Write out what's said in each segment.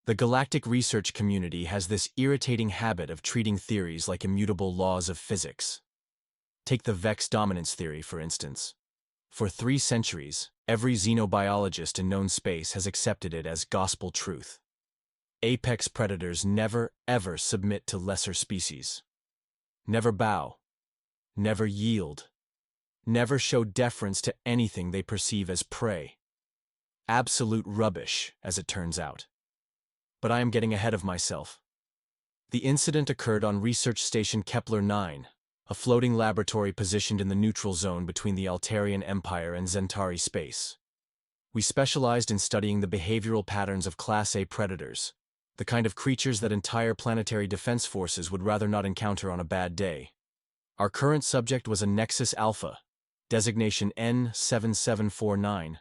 The galactic research community has this irritating habit of treating theories like immutable laws of physics. Take the Vex dominance theory, for instance. For 3 centuries, every xenobiologist in known space has accepted it as gospel truth. Apex predators never, ever submit to lesser species. Never bow. Never yield. Never show deference to anything they perceive as prey. Absolute rubbish, as it turns out. But I am getting ahead of myself. The incident occurred on Research Station Kepler 9, a floating laboratory positioned in the neutral zone between the Altarian Empire and Zentari space. We specialized in studying the behavioral patterns of Class A predators, the kind of creatures that entire planetary defense forces would rather not encounter on a bad day. Our current subject was a Nexus Alpha, designation N7749,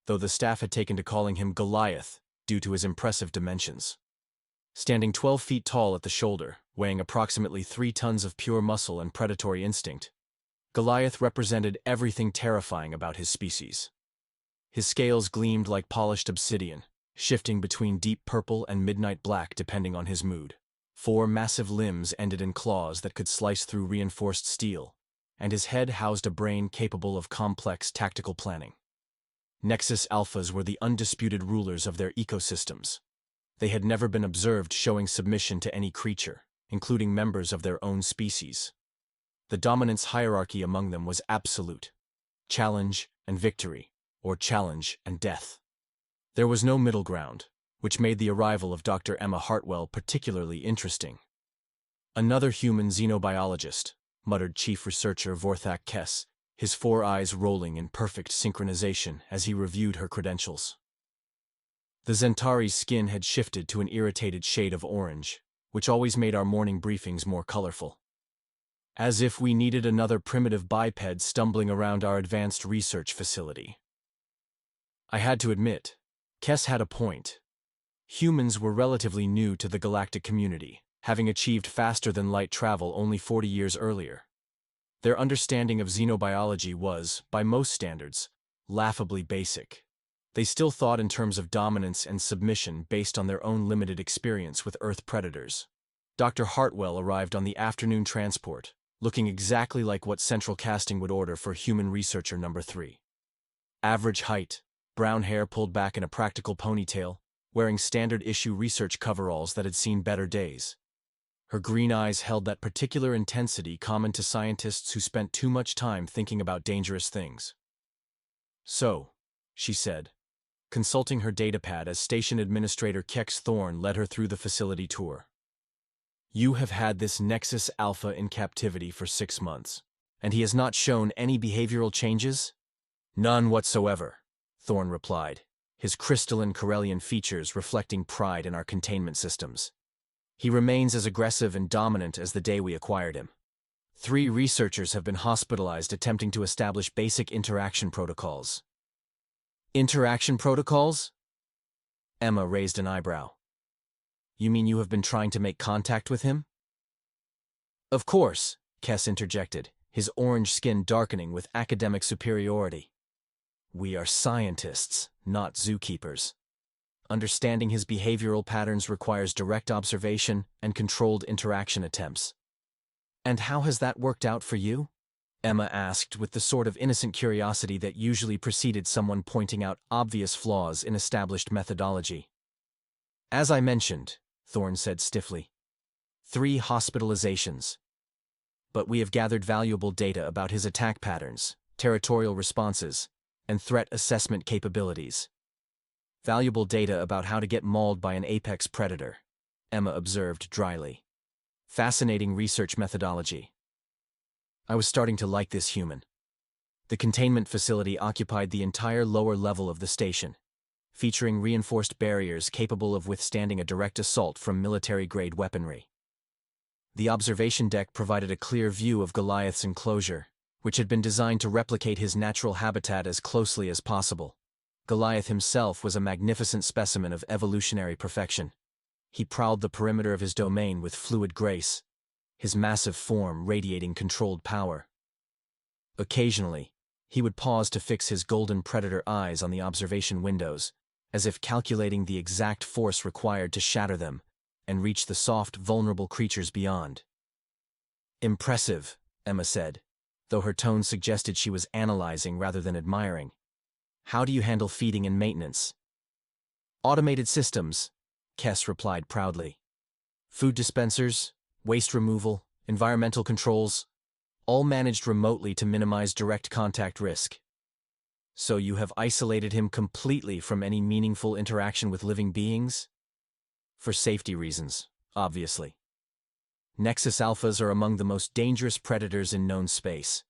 though the staff had taken to calling him Goliath due to his impressive dimensions. Standing 12 feet tall at the shoulder, weighing approximately 3 tons of pure muscle and predatory instinct, Goliath represented everything terrifying about his species. His scales gleamed like polished obsidian, shifting between deep purple and midnight black depending on his mood. 4 massive limbs ended in claws that could slice through reinforced steel, and his head housed a brain capable of complex tactical planning. Nexus Alphas were the undisputed rulers of their ecosystems. They had never been observed showing submission to any creature, including members of their own species. The dominance hierarchy among them was absolute: challenge and victory, or challenge and death. There was no middle ground, which made the arrival of Dr. Emma Hartwell particularly interesting. "Another human xenobiologist," muttered Chief Researcher Vorthak Kess, his 4 eyes rolling in perfect synchronization as he reviewed her credentials. The Zentari's skin had shifted to an irritated shade of orange, which always made our morning briefings more colorful. As if we needed another primitive biped stumbling around our advanced research facility. I had to admit, Kess had a point. Humans were relatively new to the galactic community, having achieved faster-than-light travel only 40 years earlier. Their understanding of xenobiology was, by most standards, laughably basic. They still thought in terms of dominance and submission based on their own limited experience with Earth predators. Dr. Hartwell arrived on the afternoon transport, looking exactly like what Central Casting would order for human researcher number 3. Average height, brown hair pulled back in a practical ponytail, wearing standard-issue research coveralls that had seen better days. Her green eyes held that particular intensity common to scientists who spent too much time thinking about dangerous things. "So," she said, consulting her datapad as Station Administrator Kex Thorne led her through the facility tour. "You have had this Nexus Alpha in captivity for 6 months, and he has not shown any behavioral changes?" "None whatsoever," Thorne replied, his crystalline Corellian features reflecting pride in our containment systems. "He remains as aggressive and dominant as the day we acquired him. 3 researchers have been hospitalized attempting to establish basic interaction protocols." "Interaction protocols?" Emma raised an eyebrow. "You mean you have been trying to make contact with him?" "Of course," Kess interjected, his orange skin darkening with academic superiority. "We are scientists, not zookeepers. Understanding his behavioral patterns requires direct observation and controlled interaction attempts." "And how has that worked out for you?" Emma asked with the sort of innocent curiosity that usually preceded someone pointing out obvious flaws in established methodology. "As I mentioned," Thorne said stiffly, 3 hospitalizations. But we have gathered valuable data about his attack patterns, territorial responses, and threat assessment capabilities. Valuable data about how to get mauled by an apex predator, Emma observed dryly. Fascinating research methodology. I was starting to like this human. The containment facility occupied the entire lower level of the station, featuring reinforced barriers capable of withstanding a direct assault from military-grade weaponry. The observation deck provided a clear view of Goliath's enclosure, which had been designed to replicate his natural habitat as closely as possible. Goliath himself was a magnificent specimen of evolutionary perfection. He prowled the perimeter of his domain with fluid grace, his massive form radiating controlled power. Occasionally, he would pause to fix his golden predator eyes on the observation windows, as if calculating the exact force required to shatter them and reach the soft, vulnerable creatures beyond. Impressive, Emma said, though her tone suggested she was analyzing rather than admiring. How do you handle feeding and maintenance? Automated systems, Kess replied proudly. Food dispensers, waste removal, environmental controls, all managed remotely to minimize direct contact risk. So you have isolated him completely from any meaningful interaction with living beings? For safety reasons, obviously. Nexus Alphas are among the most dangerous predators in known space.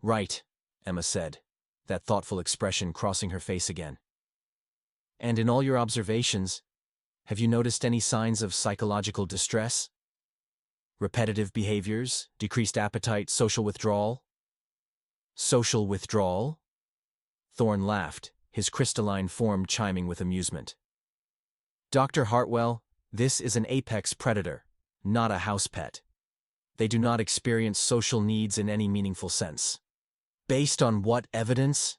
Right, Emma said, that thoughtful expression crossing her face again. And in all your observations, have you noticed any signs of psychological distress? Repetitive behaviors, decreased appetite, social withdrawal? Social withdrawal? Thorne laughed, his crystalline form chiming with amusement. Dr. Hartwell, this is an apex predator, not a house pet. They do not experience social needs in any meaningful sense. Based on what evidence?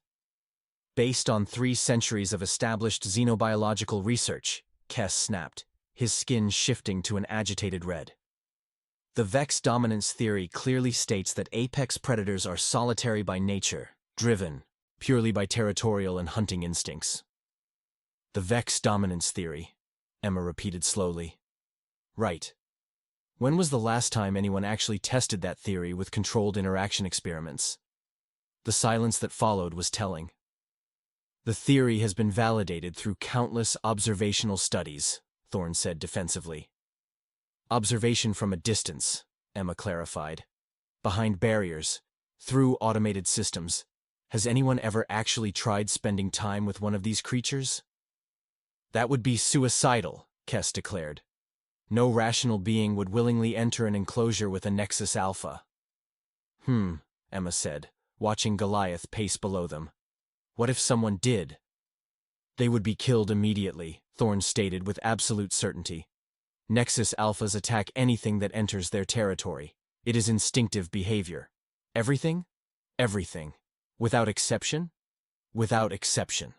Based on 3 centuries of established xenobiological research, Kess snapped, his skin shifting to an agitated red. The Vex dominance theory clearly states that apex predators are solitary by nature, driven purely by territorial and hunting instincts. The Vex dominance theory, Emma repeated slowly. Right. When was the last time anyone actually tested that theory with controlled interaction experiments? The silence that followed was telling. The theory has been validated through countless observational studies, Thorne said defensively. Observation from a distance, Emma clarified. Behind barriers, through automated systems. Has anyone ever actually tried spending time with one of these creatures? That would be suicidal, Kess declared. No rational being would willingly enter an enclosure with a Nexus Alpha. Emma said, watching Goliath pace below them. What if someone did? They would be killed immediately, Thorne stated with absolute certainty. Nexus Alphas attack anything that enters their territory. It is instinctive behavior. Everything? Everything. Without exception? Without exception.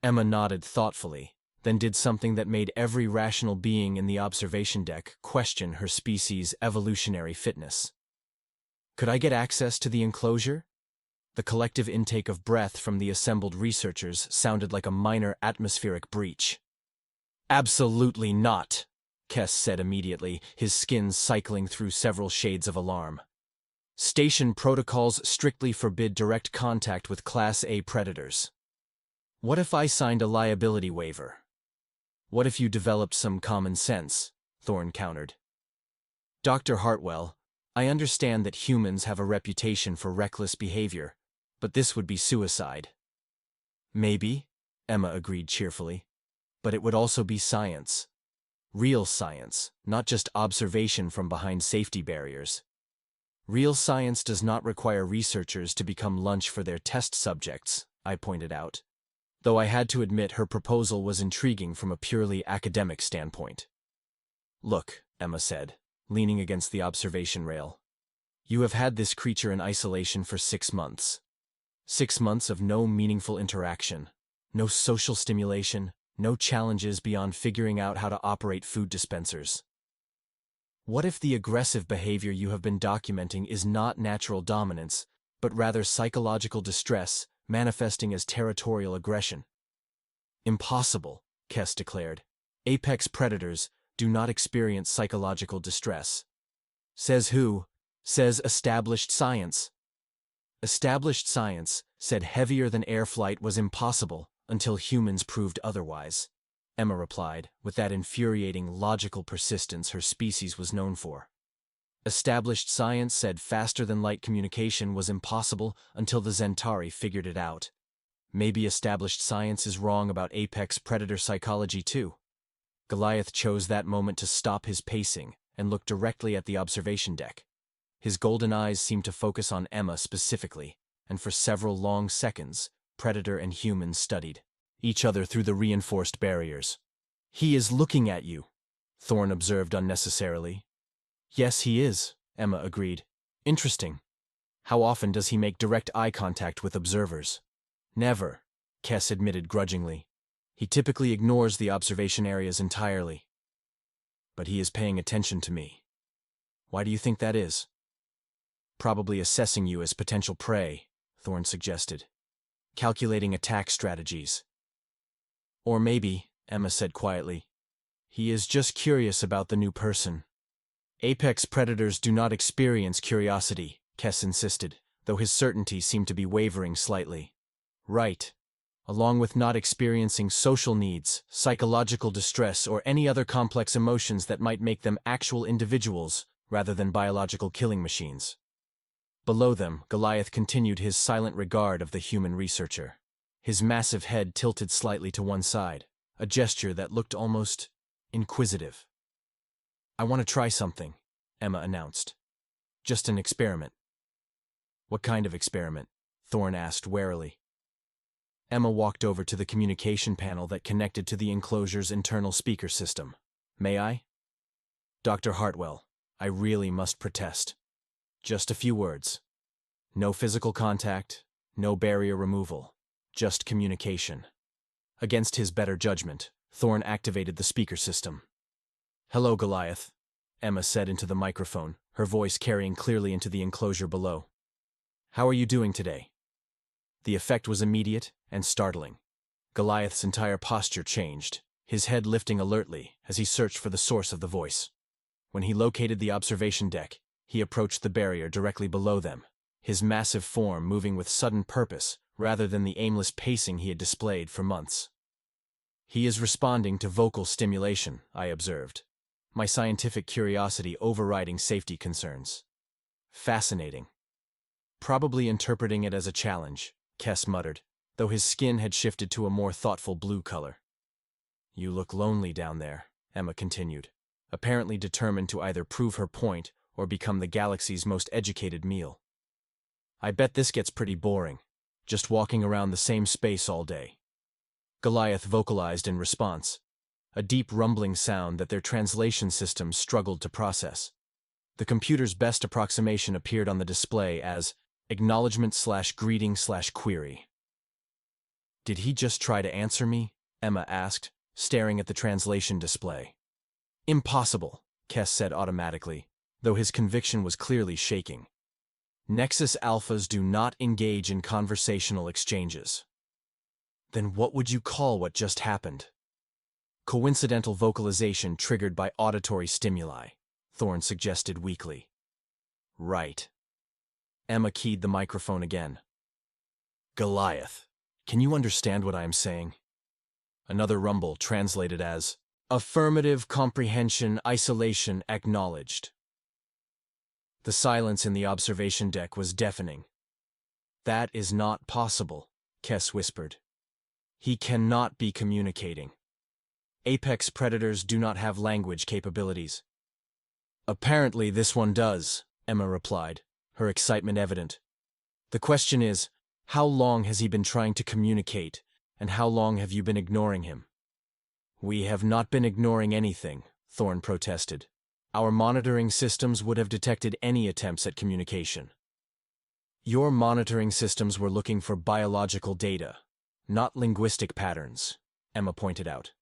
Emma nodded thoughtfully, then did something that made every rational being in the observation deck question her species' evolutionary fitness. Could I get access to the enclosure? The collective intake of breath from the assembled researchers sounded like a minor atmospheric breach. Absolutely not, Kess said immediately, his skin cycling through several shades of alarm. Station protocols strictly forbid direct contact with Class A predators. What if I signed a liability waiver? What if you developed some common sense? Thorne countered. Dr. Hartwell, I understand that humans have a reputation for reckless behavior, but this would be suicide. Maybe, Emma agreed cheerfully, but it would also be science. Real science, not just observation from behind safety barriers. Real science does not require researchers to become lunch for their test subjects, I pointed out, though I had to admit her proposal was intriguing from a purely academic standpoint. Look, Emma said, leaning against the observation rail. You have had this creature in isolation for 6 months. 6 months of no meaningful interaction, no social stimulation, no challenges beyond figuring out how to operate food dispensers. What if the aggressive behavior you have been documenting is not natural dominance, but rather psychological distress manifesting as territorial aggression? Impossible, Kess declared. Apex predators do not experience psychological distress. Says who? Says established science. Established science said heavier than air flight was impossible until humans proved otherwise, Emma replied, with that infuriating logical persistence her species was known for. Established science said faster-than-light communication was impossible until the Zentari figured it out. Maybe established science is wrong about apex predator psychology too. Goliath chose that moment to stop his pacing and look directly at the observation deck. His golden eyes seemed to focus on Emma specifically, and for several long seconds, predator and human studied each other through the reinforced barriers. He is looking at you, Thorne observed unnecessarily. Yes, he is, Emma agreed. Interesting. How often does he make direct eye contact with observers? Never, Kess admitted grudgingly. He typically ignores the observation areas entirely. But he is paying attention to me. Why do you think that is? Probably assessing you as potential prey, Thorne suggested. Calculating attack strategies. Or maybe, Emma said quietly, he is just curious about the new person. Apex predators do not experience curiosity, Kess insisted, though his certainty seemed to be wavering slightly. Right. Along with not experiencing social needs, psychological distress, or any other complex emotions that might make them actual individuals rather than biological killing machines. Below them, Goliath continued his silent regard of the human researcher. His massive head tilted slightly to one side, a gesture that looked almost inquisitive. I want to try something, Emma announced. Just an experiment. What kind of experiment? Thorne asked warily. Emma walked over to the communication panel that connected to the enclosure's internal speaker system. May I? Dr. Hartwell, I really must protest. Just a few words. No physical contact, no barrier removal, just communication. Against his better judgment, Thorne activated the speaker system. Hello, Goliath, Emma said into the microphone, her voice carrying clearly into the enclosure below. How are you doing today? The effect was immediate and startling. Goliath's entire posture changed, his head lifting alertly as he searched for the source of the voice. When he located the observation deck, he approached the barrier directly below them, his massive form moving with sudden purpose rather than the aimless pacing he had displayed for months. He is responding to vocal stimulation, I observed, my scientific curiosity overriding safety concerns. Fascinating. Probably interpreting it as a challenge, Kess muttered, though his skin had shifted to a more thoughtful blue color. You look lonely down there, Emma continued, apparently determined to either prove her point or become the galaxy's most educated meal. I bet this gets pretty boring, just walking around the same space all day. Goliath vocalized in response, a deep rumbling sound that their translation systems struggled to process. The computer's best approximation appeared on the display as acknowledgement/greeting/query. Did he just try to answer me? Emma asked, staring at the translation display. Impossible, Kess said automatically, though his conviction was clearly shaking. Nexus Alphas do not engage in conversational exchanges. Then what would you call what just happened? Coincidental vocalization triggered by auditory stimuli, Thorne suggested weakly. Right. Emma keyed the microphone again. Goliath, can you understand what I am saying? Another rumble translated as, affirmative comprehension isolation acknowledged. The silence in the observation deck was deafening. That is not possible, Kess whispered. He cannot be communicating. Apex predators do not have language capabilities. Apparently this one does, Emma replied, her excitement evident. The question is, how long has he been trying to communicate, and how long have you been ignoring him? We have not been ignoring anything, Thorne protested. Our monitoring systems would have detected any attempts at communication. Your monitoring systems were looking for biological data, not linguistic patterns, Emma pointed out.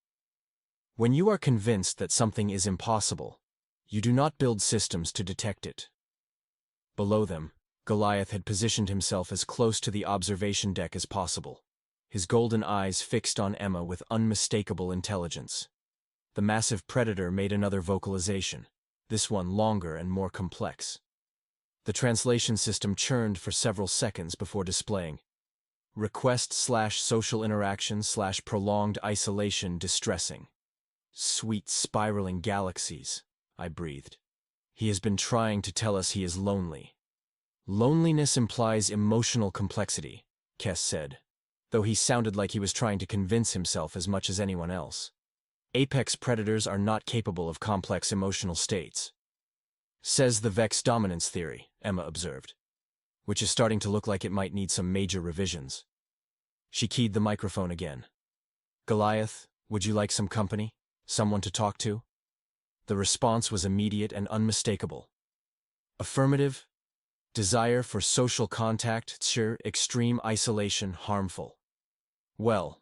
When you are convinced that something is impossible, you do not build systems to detect it. Below them, Goliath had positioned himself as close to the observation deck as possible, his golden eyes fixed on Emma with unmistakable intelligence. The massive predator made another vocalization, this one longer and more complex. The translation system churned for several seconds before displaying request/social interaction/prolonged isolation distressing. Sweet spiraling galaxies, I breathed. He has been trying to tell us he is lonely. Loneliness implies emotional complexity, Kess said, though he sounded like he was trying to convince himself as much as anyone else. Apex predators are not capable of complex emotional states. Says the Vex dominance theory, Emma observed, which is starting to look like it might need some major revisions. She keyed the microphone again. Goliath, would you like some company? Someone to talk to? The response was immediate and unmistakable. Affirmative. Desire for social contact, sure, extreme isolation, harmful. Well,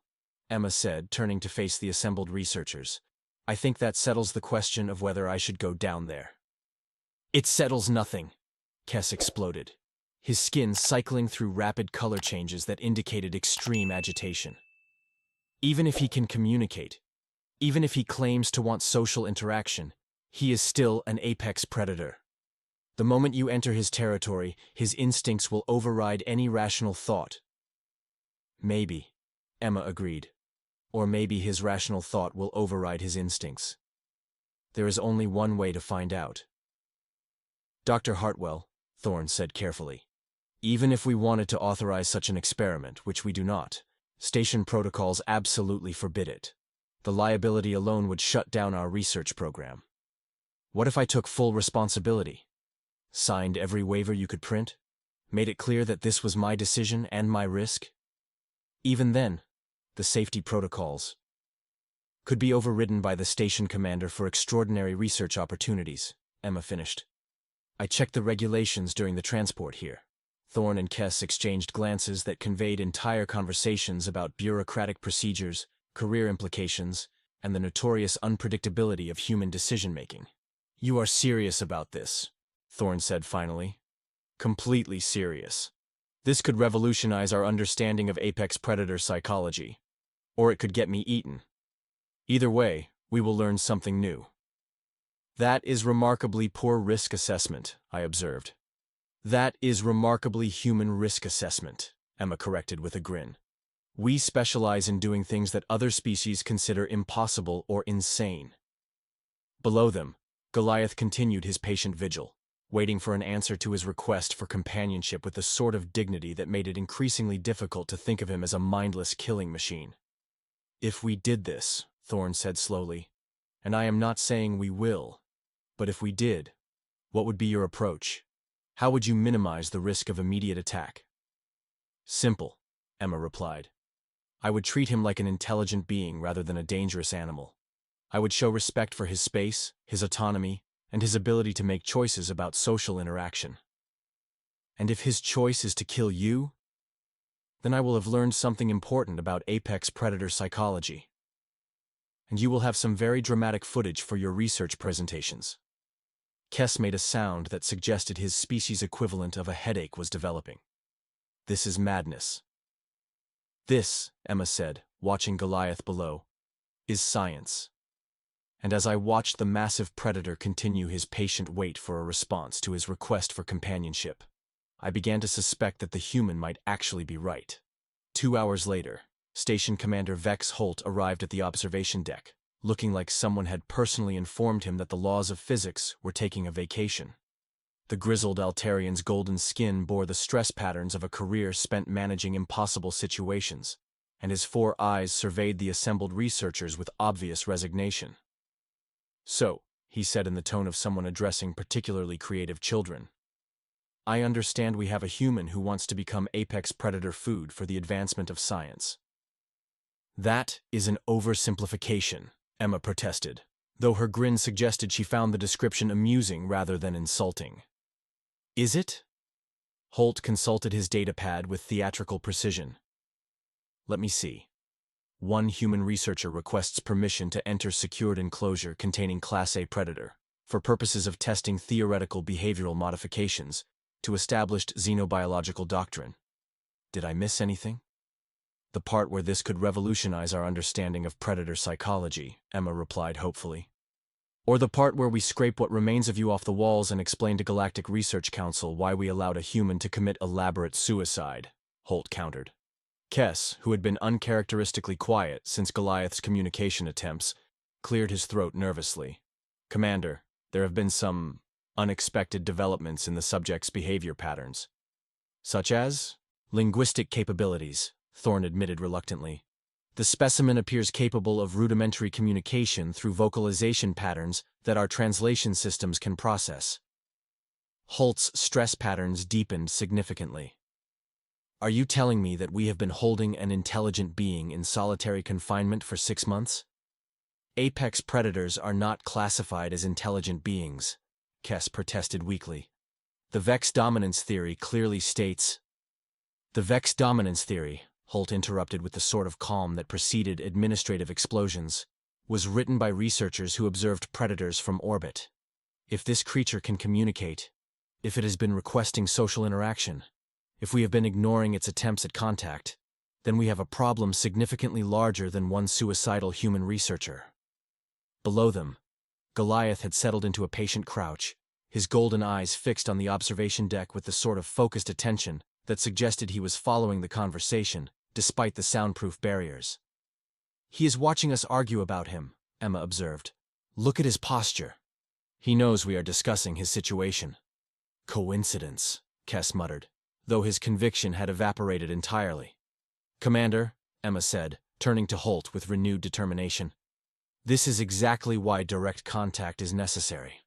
Emma said, turning to face the assembled researchers. I think that settles the question of whether I should go down there. It settles nothing, Kess exploded, his skin cycling through rapid color changes that indicated extreme agitation. Even if he can communicate, even if he claims to want social interaction, he is still an apex predator. The moment you enter his territory, his instincts will override any rational thought. Maybe, Emma agreed. Or maybe his rational thought will override his instincts. There is only one way to find out. Dr. Hartwell, Thorne said carefully, even if we wanted to authorize such an experiment, which we do not, station protocols absolutely forbid it. The liability alone would shut down our research program. What if I took full responsibility? Signed every waiver you could print? Made it clear that this was my decision and my risk? Even then, the safety protocols could be overridden by the station commander for extraordinary research opportunities, Emma finished. I checked the regulations during the transport here. Thorne and Kess exchanged glances that conveyed entire conversations about bureaucratic procedures, career implications, and the notorious unpredictability of human decision-making. You are serious about this, Thorne said finally. Completely serious. This could revolutionize our understanding of apex predator psychology. Or it could get me eaten. Either way, we will learn something new. That is remarkably poor risk assessment, I observed. That is remarkably human risk assessment, Emma corrected with a grin. We specialize in doing things that other species consider impossible or insane. Below them, Goliath continued his patient vigil, waiting for an answer to his request for companionship with the sort of dignity that made it increasingly difficult to think of him as a mindless killing machine. If we did this, Thorne said slowly, and I am not saying we will, but if we did, what would be your approach? How would you minimize the risk of immediate attack? Simple, Emma replied. I would treat him like an intelligent being rather than a dangerous animal. I would show respect for his space, his autonomy, and his ability to make choices about social interaction. And if his choice is to kill you, then I will have learned something important about apex predator psychology. And you will have some very dramatic footage for your research presentations. Kess made a sound that suggested his species equivalent of a headache was developing. This is madness. This, Emma said, watching Goliath below, is science. And as I watched the massive predator continue his patient wait for a response to his request for companionship, I began to suspect that the human might actually be right. 2 hours later, Station Commander Vex Holt arrived at the observation deck, looking like someone had personally informed him that the laws of physics were taking a vacation. The grizzled Altarian's golden skin bore the stress patterns of a career spent managing impossible situations, and his 4 eyes surveyed the assembled researchers with obvious resignation. So, he said in the tone of someone addressing particularly creative children, I understand we have a human who wants to become apex predator food for the advancement of science. That is an oversimplification, Emma protested, though her grin suggested she found the description amusing rather than insulting. Is it? Holt consulted his datapad with theatrical precision. Let me see. One human researcher requests permission to enter secured enclosure containing Class A predator, for purposes of testing theoretical behavioral modifications to established xenobiological doctrine. Did I miss anything? The part where this could revolutionize our understanding of predator psychology, Emma replied hopefully. Or the part where we scrape what remains of you off the walls and explain to Galactic Research Council why we allowed a human to commit elaborate suicide, Holt countered. Kess, who had been uncharacteristically quiet since Goliath's communication attempts, cleared his throat nervously. Commander, there have been some unexpected developments in the subject's behavior patterns. Such as? Linguistic capabilities, Thorne admitted reluctantly. The specimen appears capable of rudimentary communication through vocalization patterns that our translation systems can process. Holt's stress patterns deepened significantly. Are you telling me that we have been holding an intelligent being in solitary confinement for 6 months? Apex predators are not classified as intelligent beings, Kess protested weakly. The Vex dominance theory clearly states. The Vex dominance theory, Holt interrupted with the sort of calm that preceded administrative explosions, was written by researchers who observed predators from orbit. If this creature can communicate, if it has been requesting social interaction, if we have been ignoring its attempts at contact, then we have a problem significantly larger than one suicidal human researcher. Below them, Goliath had settled into a patient crouch, his golden eyes fixed on the observation deck with the sort of focused attention that suggested he was following the conversation, despite the soundproof barriers. "He is watching us argue about him," Emma observed. "Look at his posture. He knows we are discussing his situation." "Coincidence," Kess muttered, though his conviction had evaporated entirely. "Commander," Emma said, turning to Holt with renewed determination, "this is exactly why direct contact is necessary.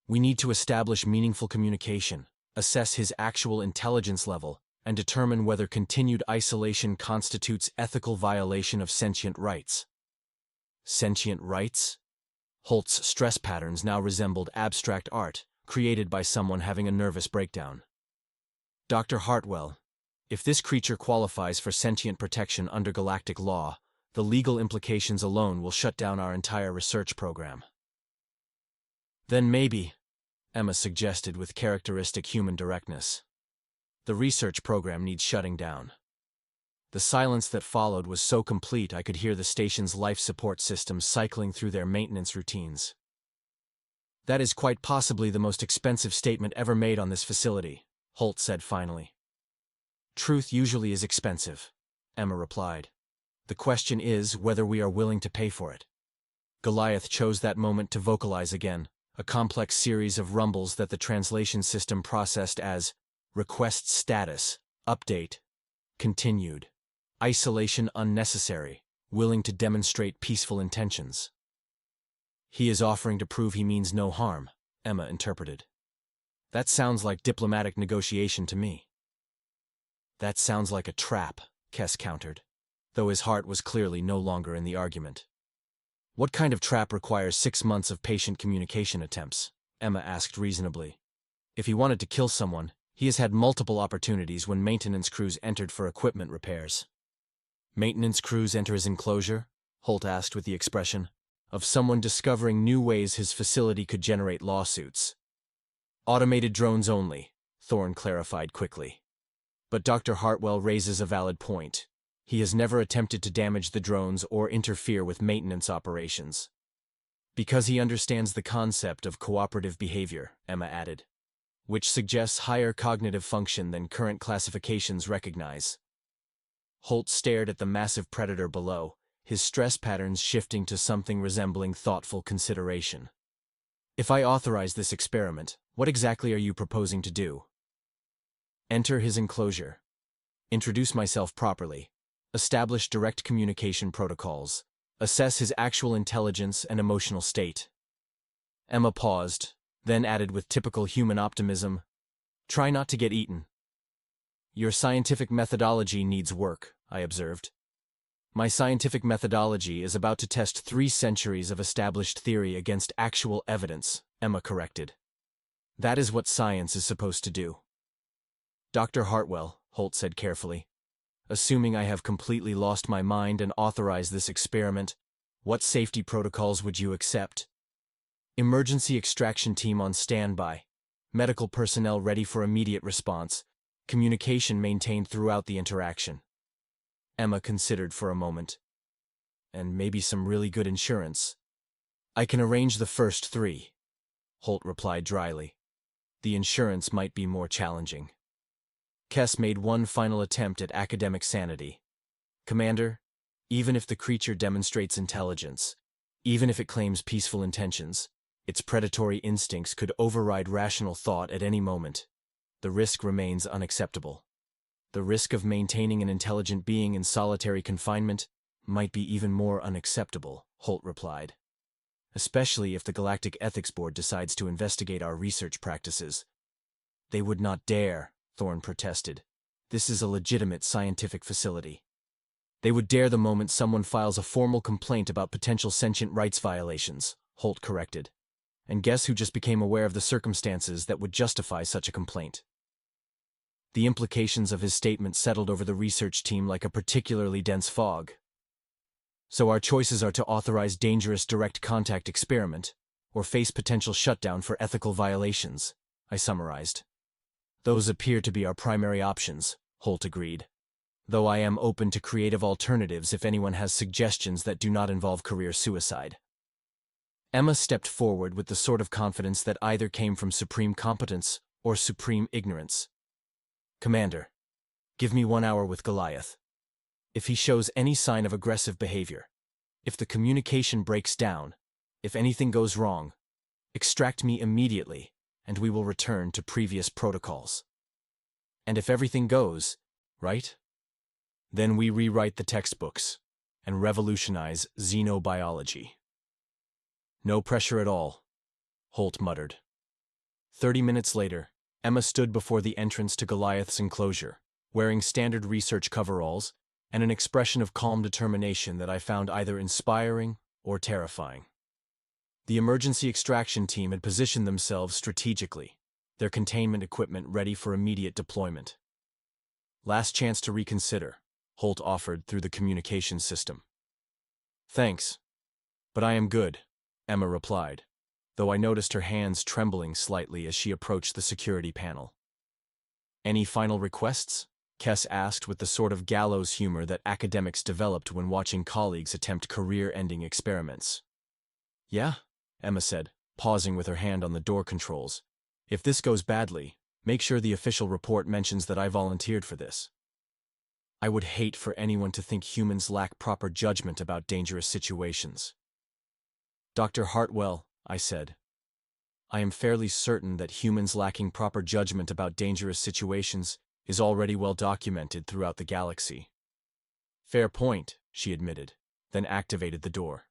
We need to establish meaningful communication, assess his actual intelligence level, and determine whether continued isolation constitutes ethical violation of sentient rights." Sentient rights? Holt's stress patterns now resembled abstract art, created by someone having a nervous breakdown. "Dr. Hartwell, if this creature qualifies for sentient protection under galactic law, the legal implications alone will shut down our entire research program." "Then maybe," Emma suggested with characteristic human directness, "the research program needs shutting down." The silence that followed was so complete I could hear the station's life support systems cycling through their maintenance routines. "That is quite possibly the most expensive statement ever made on this facility," Holt said finally. "Truth usually is expensive," Emma replied. "The question is whether we are willing to pay for it." Goliath chose that moment to vocalize again, a complex series of rumbles that the translation system processed as request status, update, continued, isolation unnecessary, willing to demonstrate peaceful intentions. "He is offering to prove he means no harm," Emma interpreted. "That sounds like diplomatic negotiation to me." "That sounds like a trap," Kess countered, though his heart was clearly no longer in the argument. "What kind of trap requires 6 months of patient communication attempts?" Emma asked reasonably. "If he wanted to kill someone, he has had multiple opportunities when maintenance crews entered for equipment repairs." "Maintenance crews enter his enclosure?" Holt asked with the expression of someone discovering new ways his facility could generate lawsuits. "Automated drones only," Thorne clarified quickly. "But Dr. Hartwell raises a valid point. He has never attempted to damage the drones or interfere with maintenance operations." "Because he understands the concept of cooperative behavior," Emma added, "which suggests higher cognitive function than current classifications recognize." Holt stared at the massive predator below, his stress patterns shifting to something resembling thoughtful consideration. "If I authorize this experiment, what exactly are you proposing to do?" "Enter his enclosure. Introduce myself properly. Establish direct communication protocols. Assess his actual intelligence and emotional state." Emma paused, then added with typical human optimism, "Try not to get eaten." "Your scientific methodology needs work," I observed. "My scientific methodology is about to test 3 centuries of established theory against actual evidence," Emma corrected. "That is what science is supposed to do." "Dr. Hartwell," Holt said carefully, "assuming I have completely lost my mind and authorize this experiment, what safety protocols would you accept?" "Emergency extraction team on standby. Medical personnel ready for immediate response. Communication maintained throughout the interaction." Emma considered for a moment. "And maybe some really good insurance." "I can arrange the first 3, Holt replied dryly. "The insurance might be more challenging." Kess made one final attempt at academic sanity. "Commander, even if the creature demonstrates intelligence, even if it claims peaceful intentions, its predatory instincts could override rational thought at any moment. The risk remains unacceptable. The risk of maintaining an intelligent being in solitary confinement might be even more unacceptable," Holt replied. "Especially if the Galactic Ethics Board decides to investigate our research practices." "They would not dare," Thorne protested. "This is a legitimate scientific facility." "They would dare the moment someone files a formal complaint about potential sentient rights violations," Holt corrected. "And guess who just became aware of the circumstances that would justify such a complaint?" The implications of his statement settled over the research team like a particularly dense fog. So our choices are to authorize dangerous direct contact experiment, or face potential shutdown for ethical violations, I summarized. Those appear to be our primary options, Holt agreed, though I am open to creative alternatives if anyone has suggestions that do not involve career suicide. Emma stepped forward with the sort of confidence that either came from supreme competence or supreme ignorance. Commander, give me 1 hour with Goliath. If he shows any sign of aggressive behavior, if the communication breaks down, if anything goes wrong, extract me immediately, and we will return to previous protocols. And if everything goes right, then we rewrite the textbooks and revolutionize xenobiology. No pressure at all, Holt muttered. 30 minutes later, Emma stood before the entrance to Goliath's enclosure, wearing standard research coveralls and an expression of calm determination that I found either inspiring or terrifying. The emergency extraction team had positioned themselves strategically, their containment equipment ready for immediate deployment. Last chance to reconsider, Holt offered through the communication system. Thanks, but I am good, Emma replied, though I noticed her hands trembling slightly as she approached the security panel. Any final requests? Kess asked with the sort of gallows humor that academics developed when watching colleagues attempt career-ending experiments. Yeah, Emma said, pausing with her hand on the door controls. If this goes badly, make sure the official report mentions that I volunteered for this. I would hate for anyone to think humans lack proper judgment about dangerous situations. Dr. Hartwell, I said, I am fairly certain that humans lacking proper judgment about dangerous situations is already well documented throughout the galaxy. Fair point, she admitted, then activated the door.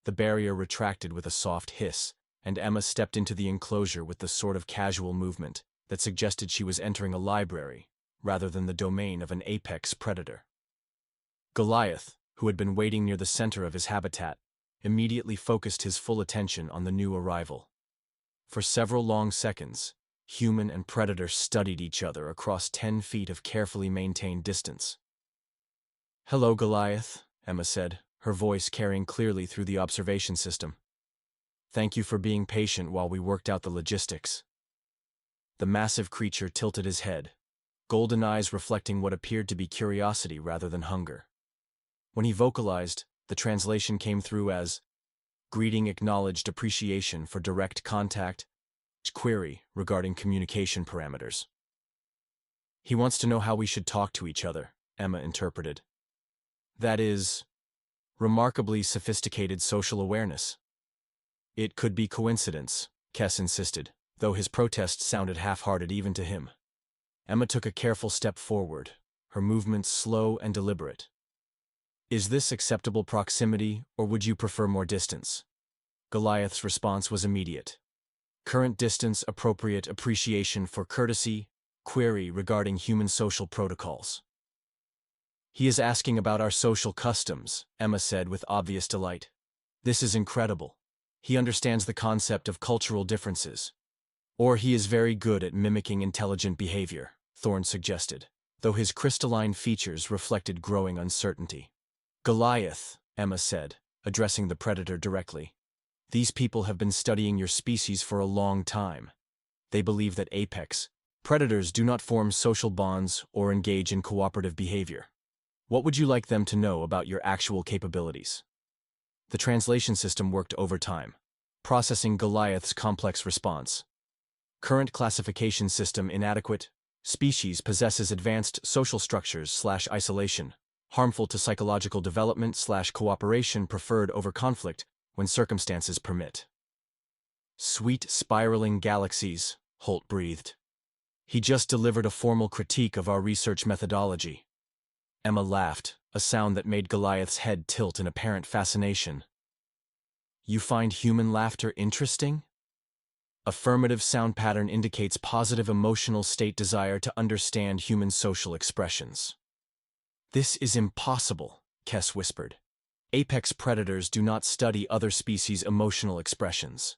The barrier retracted with a soft hiss, and Emma stepped into the enclosure with the sort of casual movement that suggested she was entering a library, rather than the domain of an apex predator. Goliath, who had been waiting near the center of his habitat, immediately focused his full attention on the new arrival. For several long seconds, human and predator studied each other across 10 feet of carefully maintained distance. Hello, Goliath, Emma said, her voice carrying clearly through the observation system. Thank you for being patient while we worked out the logistics. The massive creature tilted his head, golden eyes reflecting what appeared to be curiosity rather than hunger. When he vocalized, the translation came through as, greeting acknowledged appreciation for direct contact, query regarding communication parameters. He wants to know how we should talk to each other, Emma interpreted. That is, remarkably sophisticated social awareness. It could be coincidence, Kess insisted, though his protest sounded half-hearted even to him. Emma took a careful step forward, her movements slow and deliberate. Is this acceptable proximity, or would you prefer more distance? Goliath's response was immediate. Current distance appropriate appreciation for courtesy, query regarding human social protocols. He is asking about our social customs, Emma said with obvious delight. This is incredible. He understands the concept of cultural differences. Or he is very good at mimicking intelligent behavior, Thorne suggested, though his crystalline features reflected growing uncertainty. Goliath, Emma said, addressing the predator directly. These people have been studying your species for a long time. They believe that apex predators do not form social bonds or engage in cooperative behavior. What would you like them to know about your actual capabilities? The translation system worked overtime, processing Goliath's complex response. Current classification system inadequate. Species possesses advanced social structures/isolation, harmful to psychological development/cooperation preferred over conflict when circumstances permit. Sweet spiraling galaxies, Holt breathed. He just delivered a formal critique of our research methodology. Emma laughed, a sound that made Goliath's head tilt in apparent fascination. You find human laughter interesting? Affirmative sound pattern indicates positive emotional state desire to understand human social expressions. This is impossible, Kess whispered. Apex predators do not study other species' emotional expressions.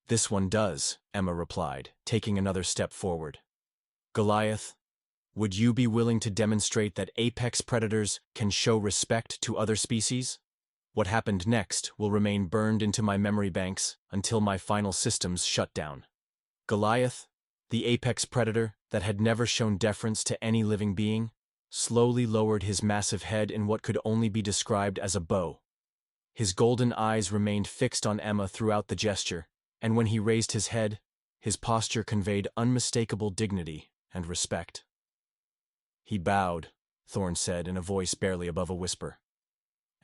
This one does, Emma replied, taking another step forward. Goliath, would you be willing to demonstrate that apex predators can show respect to other species? What happened next will remain burned into my memory banks until my final systems shut down. Goliath, the apex predator that had never shown deference to any living being, slowly lowered his massive head in what could only be described as a bow. His golden eyes remained fixed on Emma throughout the gesture, and when he raised his head, his posture conveyed unmistakable dignity and respect. He bowed, Thorne said in a voice barely above a whisper.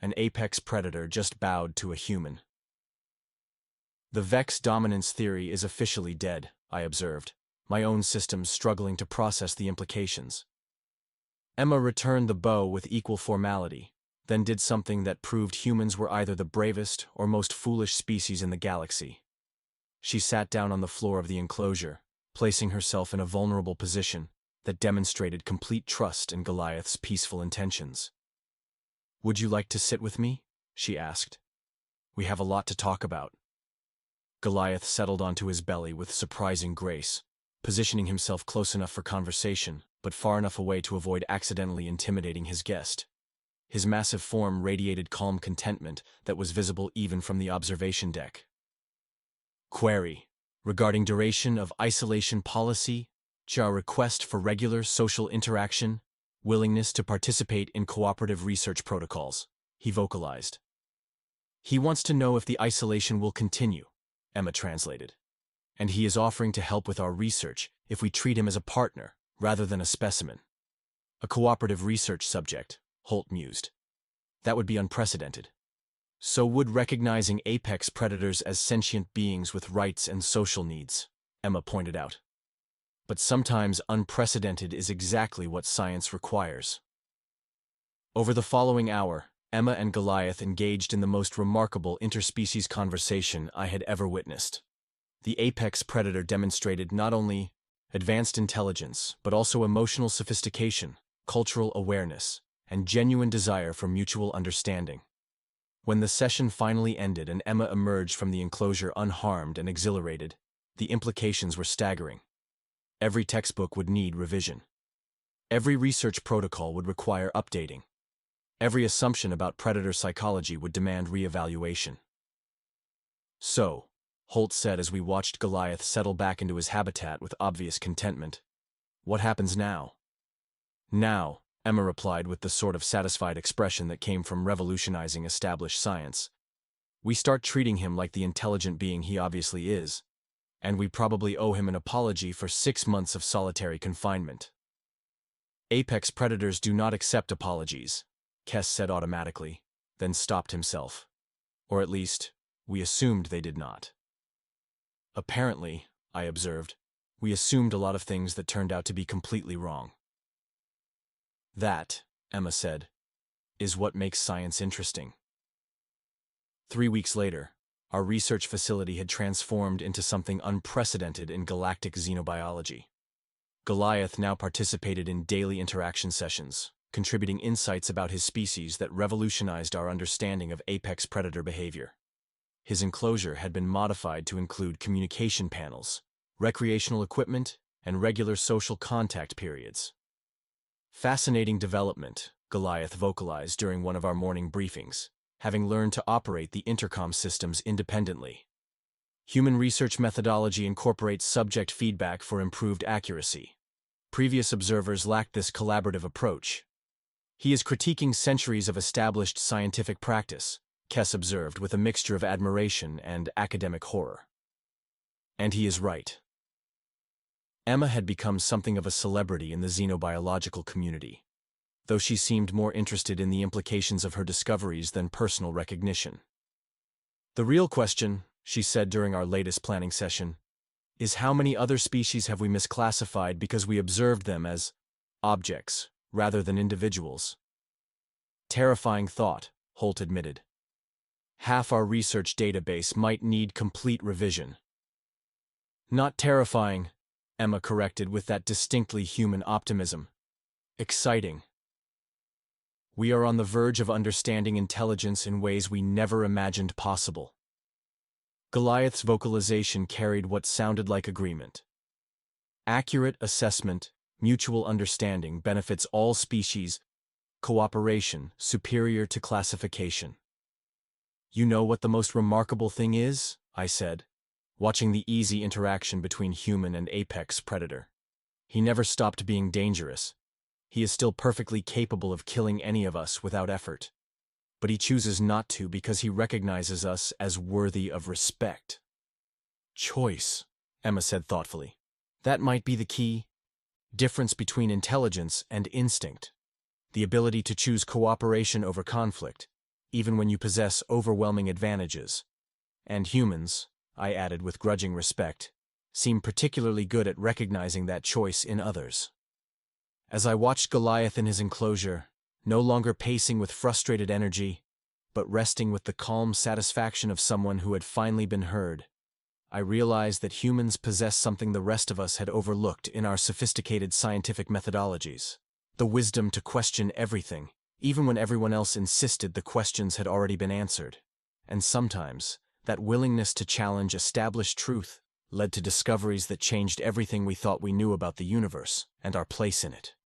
An apex predator just bowed to a human. The Vex dominance theory is officially dead, I observed, my own systems struggling to process the implications. Emma returned the bow with equal formality, then did something that proved humans were either the bravest or most foolish species in the galaxy. She sat down on the floor of the enclosure, placing herself in a vulnerable position that demonstrated complete trust in Goliath's peaceful intentions. "Would you like to sit with me?" she asked. "We have a lot to talk about." Goliath settled onto his belly with surprising grace, positioning himself close enough for conversation, but far enough away to avoid accidentally intimidating his guest. His massive form radiated calm contentment that was visible even from the observation deck. Query: regarding duration of isolation policy, our request for regular social interaction, willingness to participate in cooperative research protocols, he vocalized. "He wants to know if the isolation will continue," Emma translated. "And he is offering to help with our research if we treat him as a partner rather than a specimen." "A cooperative research subject," Holt mused. "That would be unprecedented. So would recognizing apex predators as sentient beings with rights and social needs," Emma pointed out. "But sometimes unprecedented is exactly what science requires." Over the following hour, Emma and Goliath engaged in the most remarkable interspecies conversation I had ever witnessed. The apex predator demonstrated not only advanced intelligence, but also emotional sophistication, cultural awareness, and genuine desire for mutual understanding. When the session finally ended and Emma emerged from the enclosure unharmed and exhilarated, the implications were staggering. Every textbook would need revision. Every research protocol would require updating. Every assumption about predator psychology would demand reevaluation. "So," Holt said as we watched Goliath settle back into his habitat with obvious contentment, "what happens now?" "Now," Emma replied with the sort of satisfied expression that came from revolutionizing established science, "we start treating him like the intelligent being he obviously is, and we probably owe him an apology for 6 months of solitary confinement." "Apex predators do not accept apologies," Kess said automatically, then stopped himself. "Or at least, we assumed they did not." "Apparently," I observed, "we assumed a lot of things that turned out to be completely wrong." "That," Emma said, "is what makes science interesting." 3 weeks later, our research facility had transformed into something unprecedented in galactic xenobiology. Goliath now participated in daily interaction sessions, contributing insights about his species that revolutionized our understanding of apex predator behavior. His enclosure had been modified to include communication panels, recreational equipment, and regular social contact periods. "Fascinating development," Goliath vocalized during one of our morning briefings, having learned to operate the intercom systems independently. "Human research methodology incorporates subject feedback for improved accuracy. Previous observers lacked this collaborative approach." "He is critiquing centuries of established scientific practice," Kess observed with a mixture of admiration and academic horror. "And he is right." Emma had become something of a celebrity in the xenobiological community, though she seemed more interested in the implications of her discoveries than personal recognition. "The real question," she said during our latest planning session, "is how many other species have we misclassified because we observed them as objects rather than individuals?" "Terrifying thought," Holt admitted. "Half our research database might need complete revision." "Not terrifying," Emma corrected with that distinctly human optimism. "Exciting. We are on the verge of understanding intelligence in ways we never imagined possible." Goliath's vocalization carried what sounded like agreement. "Accurate assessment Mutual understanding benefits all species. Cooperation, superior to classification. You know what the most remarkable thing is? I said, watching the easy interaction between human and apex predator. He never stopped being dangerous. He is still perfectly capable of killing any of us without effort. But he chooses not to because he recognizes us as worthy of respect. Choice, Emma said thoughtfully. That might be the key. Difference between intelligence and instinct. The ability to choose cooperation over conflict, even when you possess overwhelming advantages. And humans, I added with grudging respect, seem particularly good at recognizing that choice in others. As I watched Goliath in his enclosure, no longer pacing with frustrated energy, but resting with the calm satisfaction of someone who had finally been heard, I realized that humans possess something the rest of us had overlooked in our sophisticated scientific methodologies: the wisdom to question everything, even when everyone else insisted the questions had already been answered. And sometimes, that willingness to challenge established truth led to discoveries that changed everything we thought we knew about the universe and our place in it.